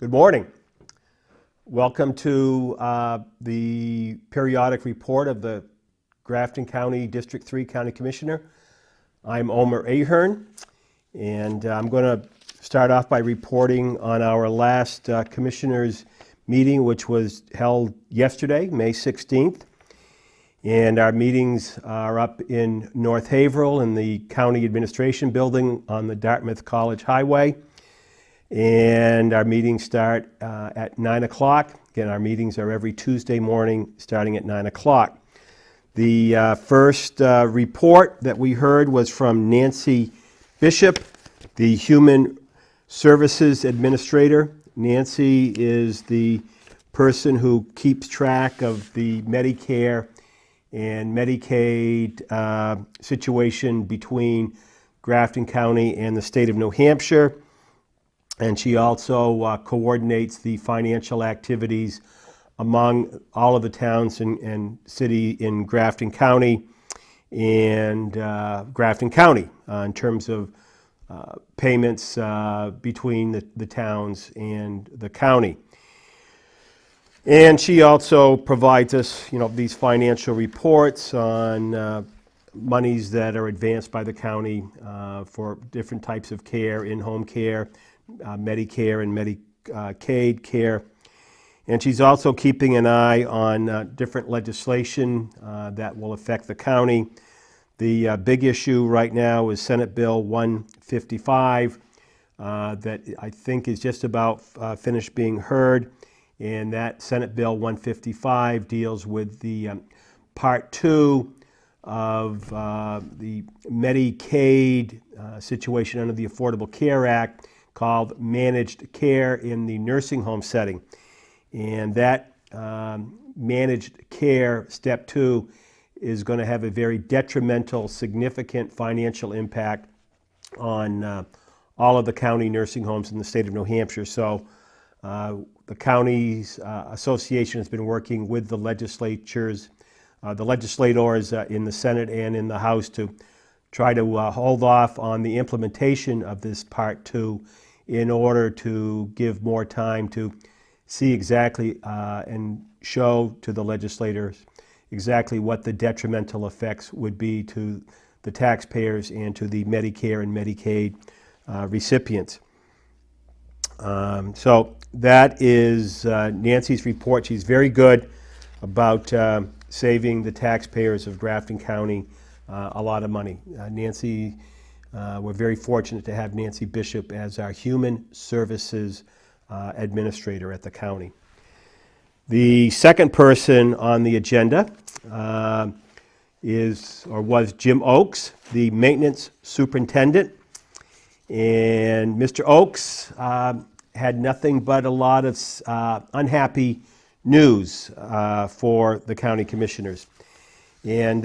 Good morning. Welcome to the periodic report of the Grafton County District 3 County Commissioner. I'm Omer Ahern, and I'm going to start off by reporting on our last Commissioners meeting, which was held yesterday, May 16th. And our meetings are up in North Haverhill in the County Administration Building on the Dartmouth College Highway. And our meetings start at 9 o'clock. Again, our meetings are every Tuesday morning starting at 9 o'clock. The first report that we heard was from Nancy Bishop, the Human Services Administrator. Nancy is the person who keeps track of the Medicare and Medicaid situation between Grafton County and the state of New Hampshire. And she also coordinates the financial activities among all of the towns and city in Grafton County and Grafton County in terms of payments between the towns and the county. And she also provides us, these financial reports on monies that are advanced by the county for different types of care, in-home care, Medicare and Medicaid care. And she's also keeping an eye on different legislation that will affect the county. The big issue right now is Senate Bill 155 that I think is just about finished being heard. And that Senate Bill 155 deals with the Part 2 of the Medicaid situation under the Affordable Care Act, called managed care in the nursing home setting. And that managed care, step 2, is going to have a very detrimental, significant financial impact on all of the county nursing homes in the state of New Hampshire. So the county's association has been working with the legislators in the Senate and in the House to try to hold off on the implementation of this Part 2 in order to give more time to see exactly and show to the legislators exactly what the detrimental effects would be to the taxpayers and to the Medicare and Medicaid recipients. So that is Nancy's report. She's very good about saving the taxpayers of Grafton County a lot of money. Nancy, we're very fortunate to have Nancy Bishop as our Human Services Administrator at the county. The second person on the agenda was Jim Oakes, the Maintenance Superintendent. And Mr. Oakes had nothing but a lot of unhappy news for the county commissioners. And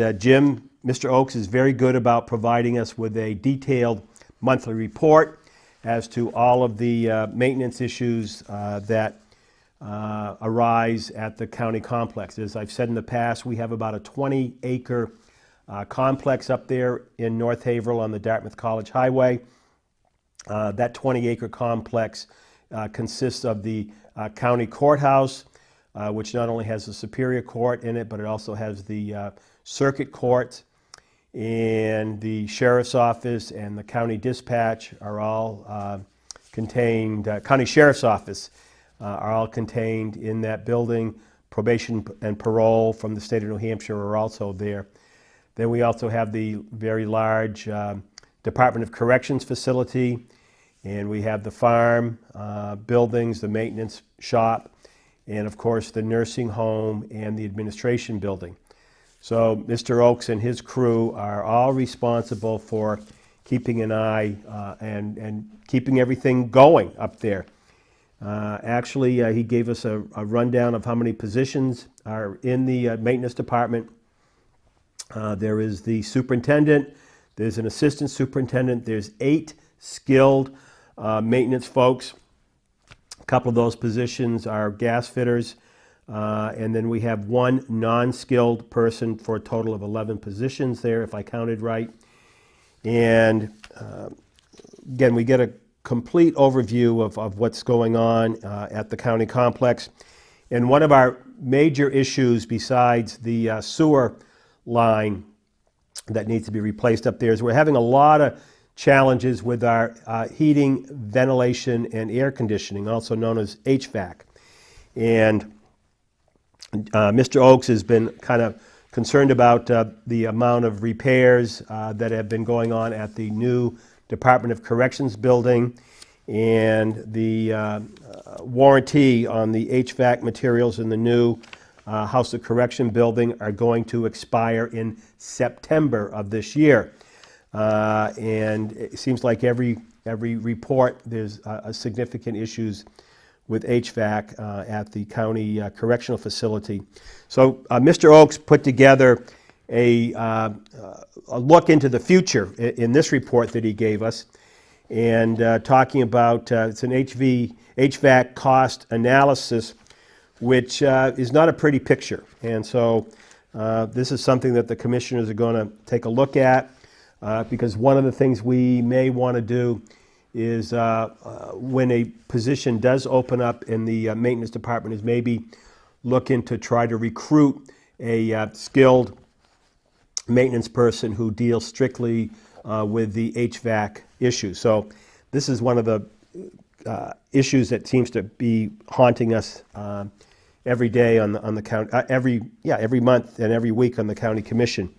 Mr. Oakes is very good about providing us with a detailed monthly report as to all of the maintenance issues that arise at the county complex. As I've said in the past, we have about a 20-acre complex up there in North Haverhill on the Dartmouth College Highway. That 20-acre complex consists of the county courthouse, which not only has the Superior Court in it, but it also has the circuit court, and the Sheriff's Office and the County Dispatch are all contained, County Sheriff's Office are all contained in that building. Probation and parole from the state of New Hampshire are also there. Then we also have the very large Department of Corrections facility, and we have the farm buildings, the maintenance shop, and of course the nursing home and the administration building. So Mr. Oakes and his crew are all responsible for keeping an eye and keeping everything going up there. Actually, he gave us a rundown of how many positions are in the maintenance department. There is the superintendent, there's an assistant superintendent, there's 8 skilled maintenance folks. A couple of those positions are gas fitters. And then we have 1 non-skilled person for a total of 11 positions there, if I counted right. And again, we get a complete overview of what's going on at the county complex. And one of our major issues, besides the sewer line that needs to be replaced up there, is we're having a lot of challenges with our heating, ventilation, and air conditioning, also known as HVAC. And Mr. Oakes has been kind of concerned about the amount of repairs that have been going on at the new Department of Corrections building, and the warranty on the HVAC materials in the new House of Correction building are going to expire in September of this year. And it seems like every report there's significant issues with HVAC at the county correctional facility. So Mr. Oakes put together a look into the future in this report that he gave us, and talking about it's an HVAC cost analysis, which is not a pretty picture. And so this is something that the commissioners are going to take a look at, because one of the things we may want to do is when a position does open up in the maintenance department, is maybe looking to try to recruit a skilled maintenance person who deals strictly with the HVAC issues. So this is one of the issues that seems to be haunting us every day on the county, every month and every week on the county commission.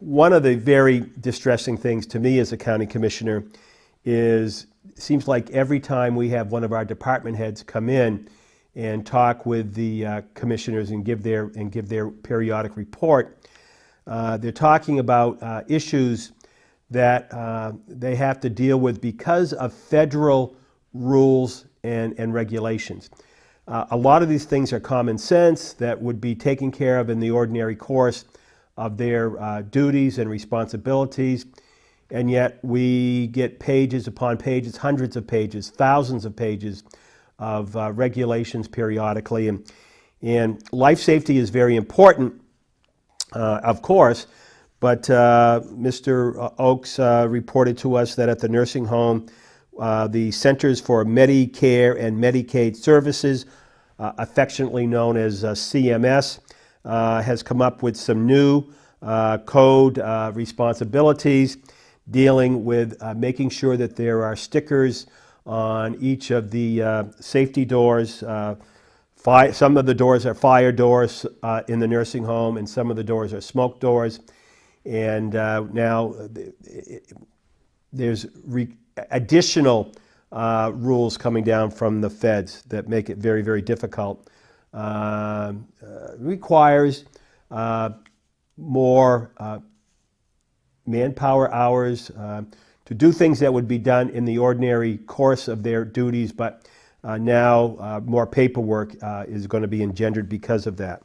One of the very distressing things to me as a county commissioner is, it seems like every time we have one of our department heads come in and talk with the commissioners and give their periodic report, they're talking about issues that they have to deal with because of federal rules and regulations. A lot of these things are common sense that would be taken care of in the ordinary course of their duties and responsibilities, and yet we get pages upon pages, hundreds of pages, thousands of pages of regulations periodically. And life safety is very important, of course, but Mr. Oakes reported to us that at the nursing home, the Centers for Medicare and Medicaid Services, affectionately known as CMS, has come up with some new code responsibilities dealing with making sure that there are stickers on each of the safety doors. Some of the doors are fire doors in the nursing home, and some of the doors are smoke doors. And now there's additional rules coming down from the feds that make it very, very difficult. Requires more manpower hours to do things that would be done in the ordinary course of their duties, but now more paperwork is going to be engendered because of that.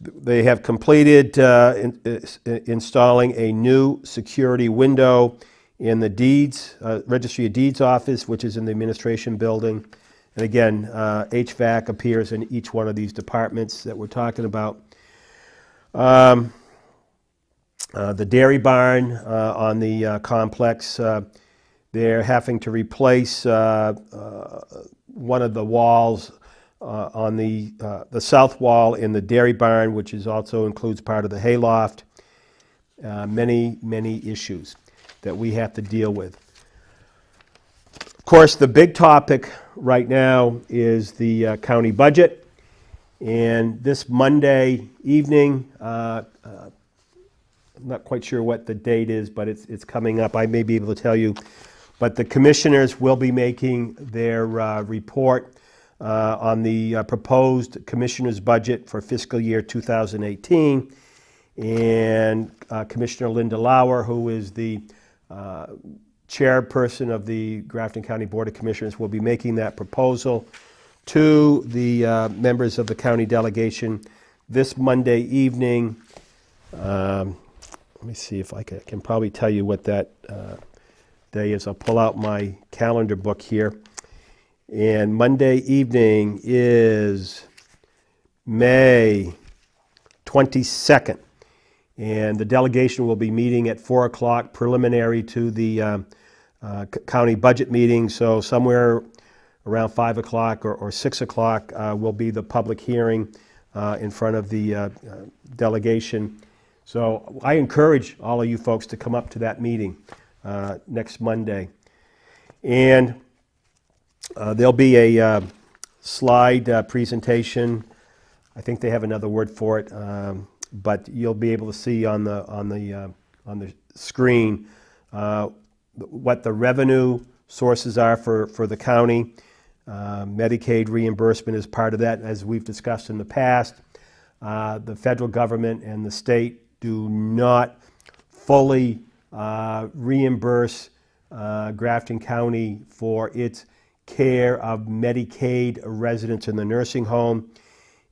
They have completed installing a new security window in the deeds, Registry of Deeds office, which is in the administration building. And again, HVAC appears in each one of these departments that we're talking about. The dairy barn on the complex, they're having to replace one of the walls on the south wall in the dairy barn, which is also includes part of the hayloft. Many, many issues that we have to deal with. Of course, the big topic right now is the county budget. And this Monday evening, I'm not quite sure what the date is, but it's coming up. I may be able to tell you. But the commissioners will be making their report on the proposed commissioner's budget for fiscal year 2018. And Commissioner Linda Lauer, who is the chairperson of the Grafton County Board of Commissioners, will be making that proposal to the members of the county delegation this Monday evening. Let me see if I can probably tell you what that day is. I'll pull out my calendar book here. And Monday evening is May 22nd. And the delegation will be meeting at 4 o'clock preliminary to the county budget meeting. So somewhere around 5 o'clock or 6 o'clock will be the public hearing in front of the delegation. So I encourage all of you folks to come up to that meeting next Monday. And there'll be a slide presentation. I think they have another word for it, but you'll be able to see on the screen what the revenue sources are for the county. Medicaid reimbursement is part of that, as we've discussed in the past. The federal government and the state do not fully reimburse Grafton County for its care of Medicaid residents in the nursing home.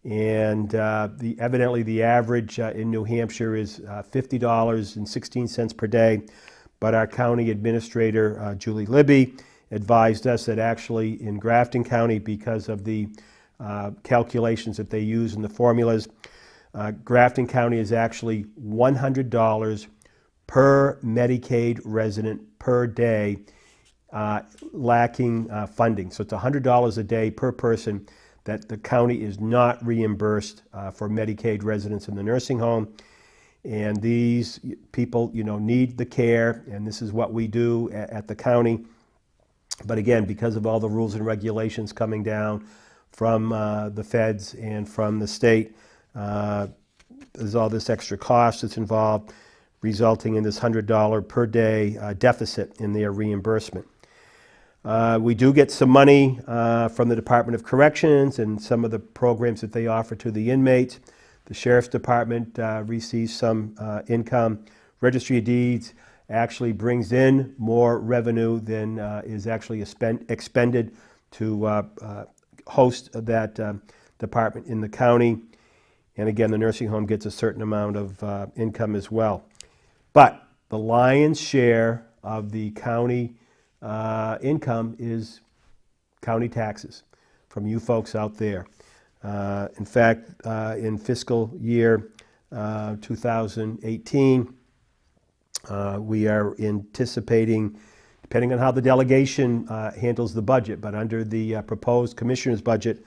And evidently the average in New Hampshire is $50.16 per day. But our county administrator, Julie Libby, advised us that actually in Grafton County, because of the calculations that they use in the formulas, Grafton County is actually $100 per Medicaid resident per day lacking funding. So it's $100 a day per person that the county is not reimbursed for Medicaid residents in the nursing home. And these people, need the care, and this is what we do at the county. But again, because of all the rules and regulations coming down from the feds and from the state, there's all this extra cost that's involved, resulting in this $100 per day deficit in their reimbursement. We do get some money from the Department of Corrections and some of the programs that they offer to the inmates. The Sheriff's Department receives some income. Registry of Deeds actually brings in more revenue than is actually expended to host that department in the county. And again, the nursing home gets a certain amount of income as well. But the lion's share of the county income is county taxes from you folks out there. In fact, in fiscal year 2018, we are anticipating, depending on how the delegation handles the budget, but under the proposed commissioner's budget,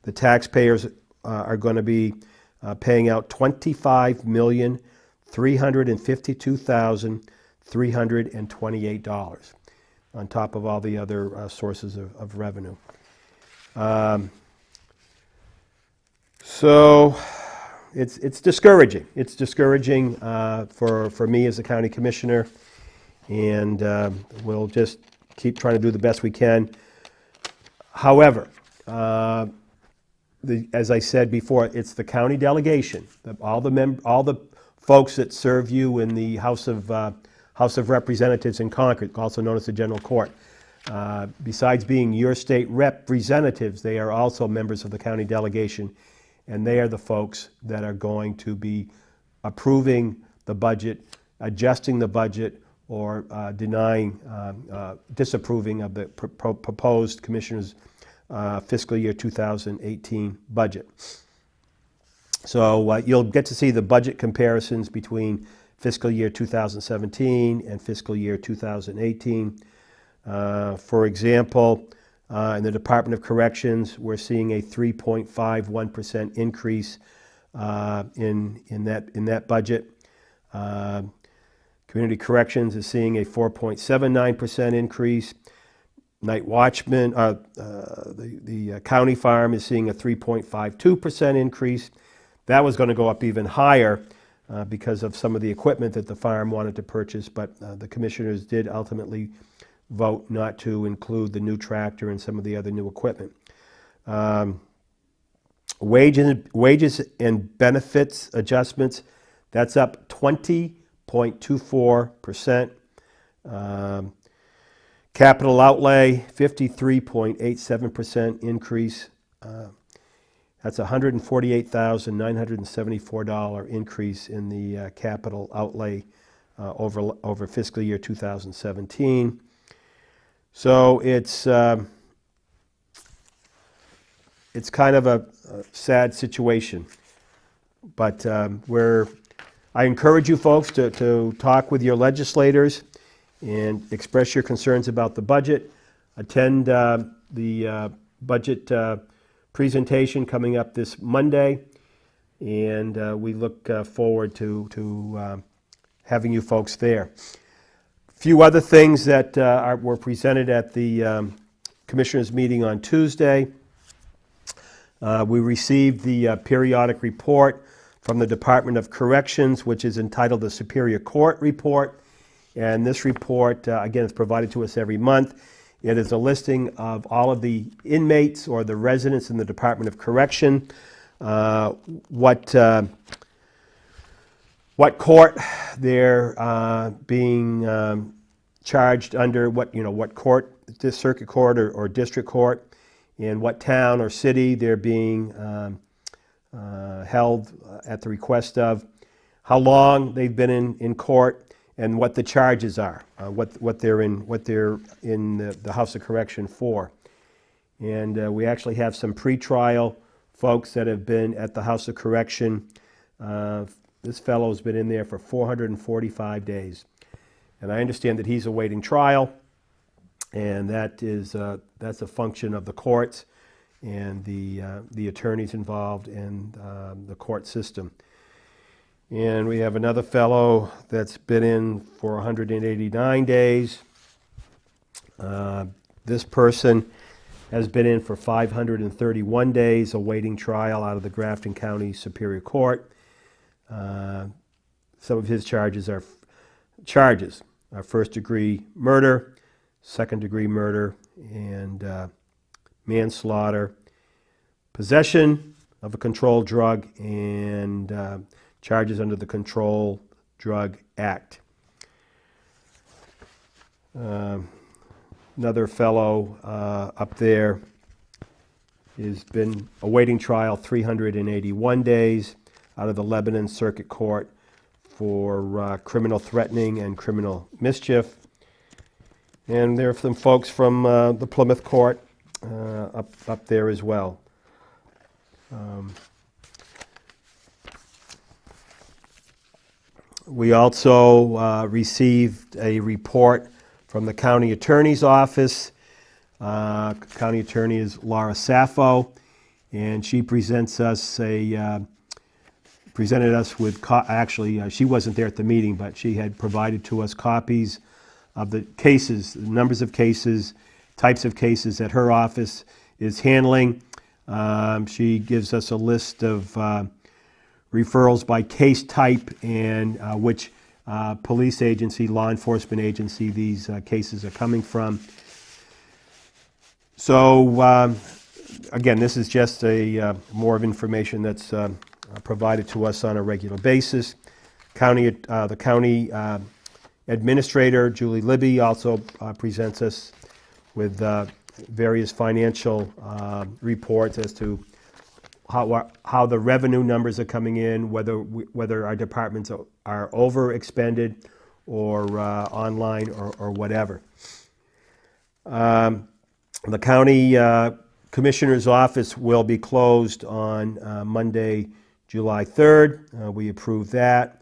the taxpayers are going to be paying out $25,352,328 on top of all the other sources of revenue. So it's discouraging. It's discouraging for me as a county commissioner, and we'll just keep trying to do the best we can. However, as I said before, it's the county delegation, all the folks that serve you in the House of Representatives in Concord, also known as the General Court. Besides being your state representatives, they are also members of the county delegation, and they are the folks that are going to be approving the budget, adjusting the budget, or disapproving of the proposed commissioner's fiscal year 2018 budget. So you'll get to see the budget comparisons between fiscal year 2017 and fiscal year 2018. For example, in the Department of Corrections, we're seeing a 3.51% increase in that budget. Community Corrections is seeing a 4.79% increase. Night Watchman, the county farm is seeing a 3.52% increase. That was going to go up even higher because of some of the equipment that the farm wanted to purchase, but the commissioners did ultimately vote not to include the new tractor and some of the other new equipment. Wages and benefits adjustments, that's up 20.24%. Capital outlay, 53.87% increase. That's a $148,974 increase in the capital outlay over fiscal year 2017. So it's kind of a sad situation, but we're I encourage you folks to talk with your legislators and express your concerns about the budget. Attend the budget presentation coming up this Monday, and we look forward to having you folks there. A few other things that were presented at the Commissioners meeting on Tuesday. We received the periodic report from the Department of Corrections, which is entitled the Superior Court Report. And this report, again, is provided to us every month. It is a listing of all of the inmates or the residents in the Department of Correction, what court they're being charged under, what court, this circuit court or district court, and what town or city they're being held at the request of, how long they've been in court, and what the charges are, what they're in the House of Correction for. And we actually have some pretrial folks that have been at the House of Correction. This fellow's been in there for 445 days. And I understand that he's awaiting trial, and that's a function of the courts and the attorneys involved in the court system. And we have another fellow that's been in for 189 days. This person has been in for 531 days awaiting trial out of the Grafton County Superior Court. Some of his charges are first-degree murder, second-degree murder, and manslaughter, possession of a controlled drug, and charges under the Controlled Drug Act. Another fellow up there has been awaiting trial 381 days out of the Lebanon Circuit Court for criminal threatening and criminal mischief. And there are some folks from the Plymouth Court up there as well. We also received a report from the County Attorney's Office. County Attorney is Laura Saffo, and she presented us with, actually she wasn't there at the meeting, but she had provided to us copies of the cases, the numbers of cases, types of cases that her office is handling. She gives us a list of referrals by case type and which police agency, law enforcement agency these cases are coming from. So again, this is just more of information that's provided to us on a regular basis. The county administrator, Julie Libby, also presents us with various financial reports as to how the revenue numbers are coming in, whether our departments are overexpended or online or whatever. The county commissioner's office will be closed on Monday, July 3rd. We approved that.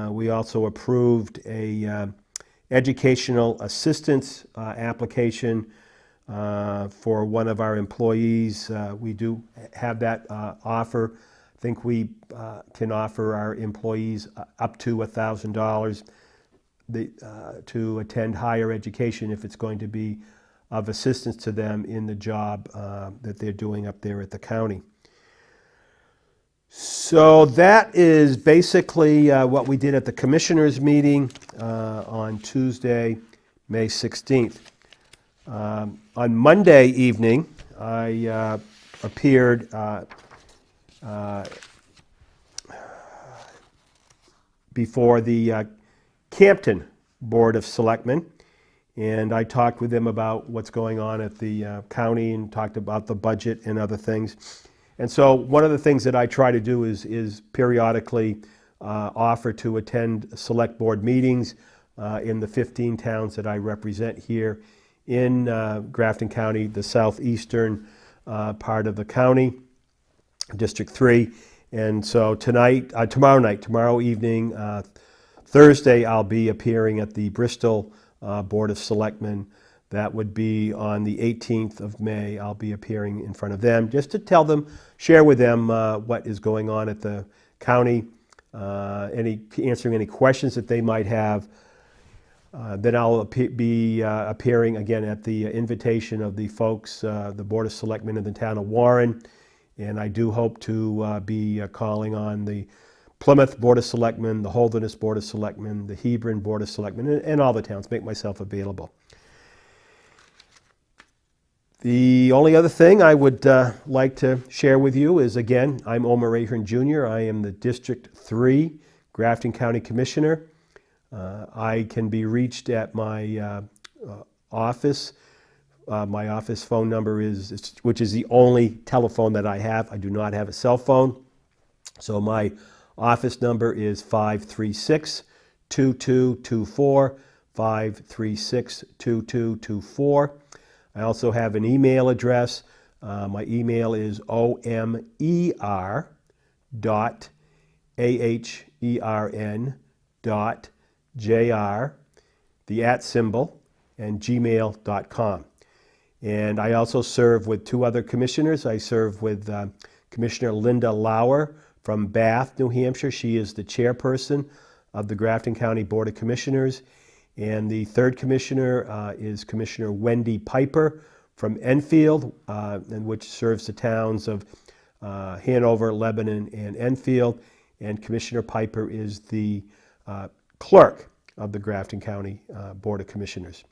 We also approved a educational assistance application for one of our employees. We do have that offer. I think we can offer our employees up to $1,000 to attend higher education if it's going to be of assistance to them in the job that they're doing up there at the county. So that is basically what we did at the Commissioners meeting on Tuesday, May 16th. On Monday evening, I appeared before the Campton Board of Selectmen, and I talked with them about what's going on at the county and talked about the budget and other things. And so one of the things that I try to do is periodically offer to attend select board meetings in the 15 towns that I represent here in Grafton County, the southeastern part of the county, District 3. And so tomorrow evening, Thursday, I'll be appearing at the Bristol Board of Selectmen. That would be on the 18th of May. I'll be appearing in front of them just to share with them what is going on at the county, answering any questions that they might have. Then I'll be appearing again at the invitation of the folks, the Board of Selectmen in the town of Warren. And I do hope to be calling on the Plymouth Board of Selectmen, the Holderness Board of Selectmen, the Hebron Board of Selectmen, and all the towns, make myself available. The only other thing I would like to share with you is, again, I'm Omer Ahern Jr. I am the District 3 Grafton County Commissioner. I can be reached at my office. My office phone number which is the only telephone that I have. I do not have a cell phone. So my office number is 536-2224, 536-2224. I also have an email address. My email is omer.ahern.jr, the @ and gmail.com. And I also serve with two other commissioners. I serve with Commissioner Linda Lauer from Bath, New Hampshire. She is the chairperson of the Grafton County Board of Commissioners. And the third commissioner is Commissioner Wendy Piper from Enfield, which serves the towns of Hanover, Lebanon, and Enfield. And Commissioner Piper is the clerk of the Grafton County Board of Commissioners.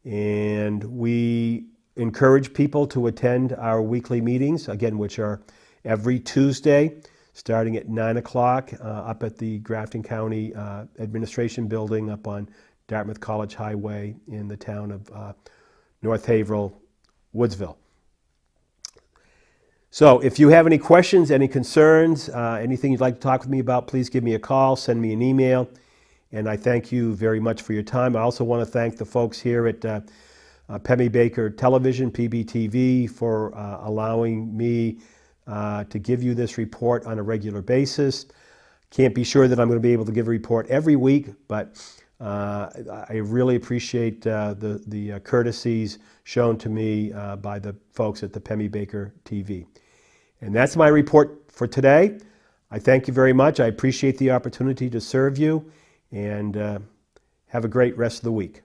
And we encourage people to attend our weekly meetings, again, which are every Tuesday, starting at 9 o'clock up at the Grafton County Administration Building up on Dartmouth College Highway in the town of North Haverhill, Woodsville. So if you have any questions, any concerns, anything you'd like to talk with me about, please give me a call, send me an email, and I thank you very much for your time. I also want to thank the folks here at Pemmy Baker Television, PBTV, for allowing me to give you this report on a regular basis. Can't be sure that I'm going to be able to give a report every week, but I really appreciate the courtesies shown to me by the folks at the Pemmy Baker TV. And that's my report for today. I thank you very much. I appreciate the opportunity to serve you, and have a great rest of the week.